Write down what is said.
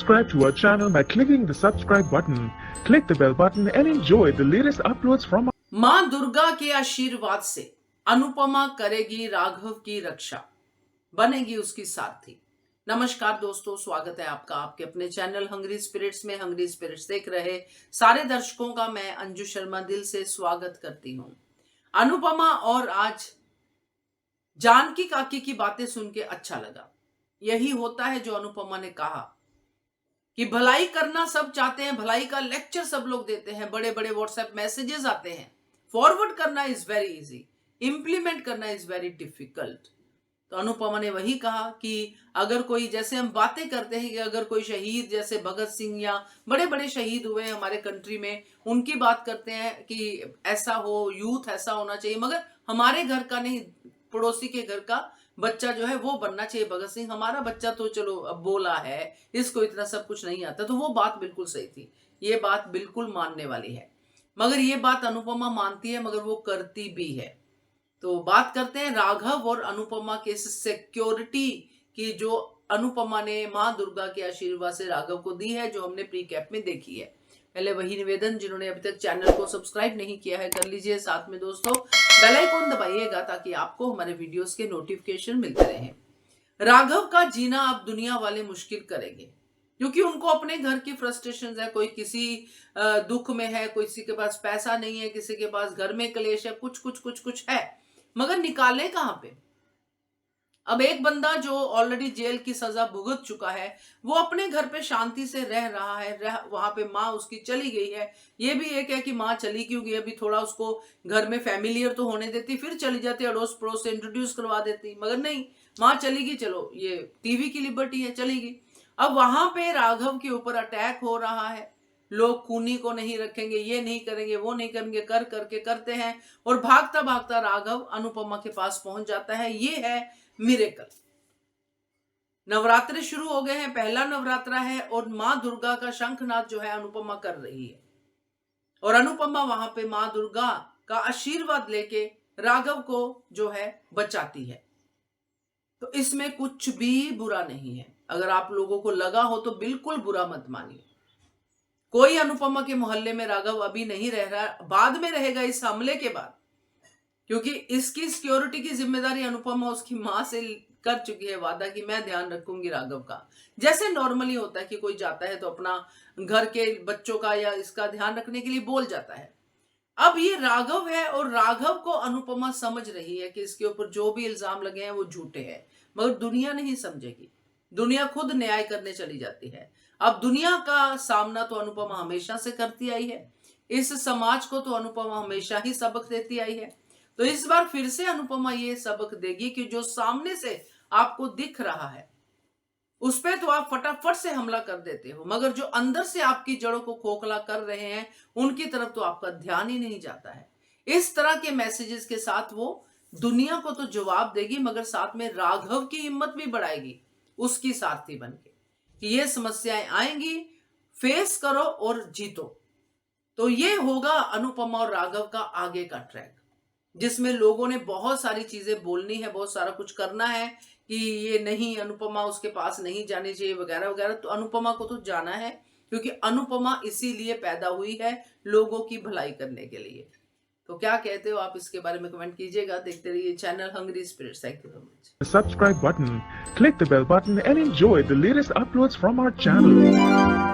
Subscribe to our channel by clicking the subscribe button. Click the bell button and enjoy the latest uploads from मां दुर्गा के आशीर्वाद से अनुपमा करेगी राघव की रक्षा, बनेगी उसकी सारथी। नमस्कार दोस्तों, स्वागत है आपका आपके अपने चैनल हंग्री स्पिरिट्स में। हंग्री स्पिरिट्स देख रहे सारे दर्शकों का मैं अंजू शर्मा दिल से स्वागत करती हूँ। अनुपमा और आज जानकी काकी की बातें सुन के अच्छा लगा। यही होता है जो अनुपमा ने कहा कि भलाई करना सब चाहते हैं, भलाई का लेक्चर सब लोग देते हैं, बड़े बड़े व्हाट्सएप मैसेजेस आते हैं। फॉरवर्ड करना इज वेरी इजी, इंप्लीमेंट करना इज वेरी डिफिकल्ट। तो अनुपमा ने वही कहा कि अगर कोई, जैसे हम बातें करते हैं कि अगर कोई शहीद जैसे भगत सिंह या बड़े बड़े शहीद हुए हमारे कंट्री में, उनकी बात करते हैं कि ऐसा हो, यूथ ऐसा होना चाहिए, मगर हमारे घर का नहीं, पड़ोसी के घर का बच्चा जो है वो बनना चाहिए भगत सिंह। हमारा बच्चा तो चलो अब बोला है, इसको इतना सब कुछ नहीं आता। तो वो बात बिल्कुल सही थी, ये बात बिल्कुल मानने वाली है। मगर ये बात अनुपमा मानती है, मगर वो करती भी है। तो बात करते हैं राघव और अनुपमा के सिक्योरिटी की, जो अनुपमा ने मां दुर्गा के आशीर्वाद से राघव को दी है, जो हमने प्री कैप में देखी है। पहले वही निवेदन, जिन्होंने अभी तक चैनल को सब्सक्राइब नहीं किया है कर लीजिए, साथ में दोस्तों बेल आइकन दबाइएगा ताकि आपको हमारे वीडियोस के नोटिफिकेशन मिलते रहें। राघव का जीना अब दुनिया वाले मुश्किल करेंगे, क्योंकि उनको अपने घर की फ्रस्ट्रेशन है। कोई किसी दुख में है, कोई किसी के पास पैसा नहीं है, किसी के पास घर में क्लेश है, कुछ कुछ कुछ कुछ है, मगर निकाले कहां पे। अब एक बंदा जो ऑलरेडी जेल की सजा भुगत चुका है, वो अपने घर पे शांति से रह रहा है, वहां पे माँ उसकी चली गई है। ये भी एक है कि माँ चली क्यों गई, अभी थोड़ा उसको घर में फैमिलियर तो होने देती, फिर चली जाती, अड़ोस पड़ोस से इंट्रोड्यूस करवा देती, मगर नहीं, माँ चली गई, चलो ये टीवी की लिबर्टी है, चली गई। अब वहां पे राघव के ऊपर अटैक हो रहा है, लोग खूनी को नहीं रखेंगे, ये नहीं करेंगे, वो नहीं करेंगे, कर करके करते हैं, और भागता भागता राघव अनुपमा के पास पहुंच जाता है। ये है मिरेकल। नवरात्रे शुरू हो गए हैं, पहला नवरात्रा है, और मां दुर्गा का शंखनाद जो है अनुपमा कर रही है, और अनुपमा वहां पे मां दुर्गा का आशीर्वाद लेके राघव को जो है बचाती है। तो इसमें कुछ भी बुरा नहीं है। अगर आप लोगों को लगा हो तो बिल्कुल बुरा मत मानिए। कोई अनुपमा के मोहल्ले में राघव अभी नहीं रह रहा, बाद में रहेगा इस हमले के बाद, क्योंकि इसकी सिक्योरिटी की जिम्मेदारी अनुपमा उसकी मां से कर चुकी है वादा कि मैं ध्यान रखूंगी राघव का। जैसे नॉर्मली होता है कि कोई जाता है तो अपना घर के बच्चों का या इसका ध्यान रखने के लिए बोल जाता है। अब ये राघव है, और राघव को अनुपमा समझ रही है कि इसके ऊपर जो भी इल्जाम लगे हैं वो झूठे हैं, मगर दुनिया नहीं समझेगी, दुनिया खुद न्याय करने चली जाती है। अब दुनिया का सामना तो अनुपमा हमेशा से करती आई है, इस समाज को तो अनुपमा हमेशा ही सबक देती आई है। तो इस बार फिर से अनुपमा ये सबक देगी कि जो सामने से आपको दिख रहा है उस पे तो आप फटाफट से हमला कर देते हो, मगर जो अंदर से आपकी जड़ों को खोखला कर रहे हैं उनकी तरफ तो आपका ध्यान ही नहीं जाता है। इस तरह के मैसेजेस के साथ वो दुनिया को तो जवाब देगी, मगर साथ में राघव की हिम्मत भी बढ़ाएगी उसकी सारथी बनके कि ये समस्याएं आएंगी, फेस करो और जीतो। तो ये होगा अनुपमा और राघव का आगे का ट्रैक, जिसमें लोगों ने बहुत सारी चीजें बोलनी है, बहुत सारा कुछ करना है कि ये नहीं, अनुपमा उसके पास नहीं जानी चाहिए वगैरह वगैरह। तो अनुपमा को तो जाना है, क्योंकि अनुपमा इसीलिए पैदा हुई है, लोगों की भलाई करने के लिए। तो क्या कहते हो आप, इसके बारे में कमेंट कीजिएगा। देखते रहिए channel Hungry Spirits. Thank you so much. subscribe button. Click the bell button and enjoy the latest uploads from our channel.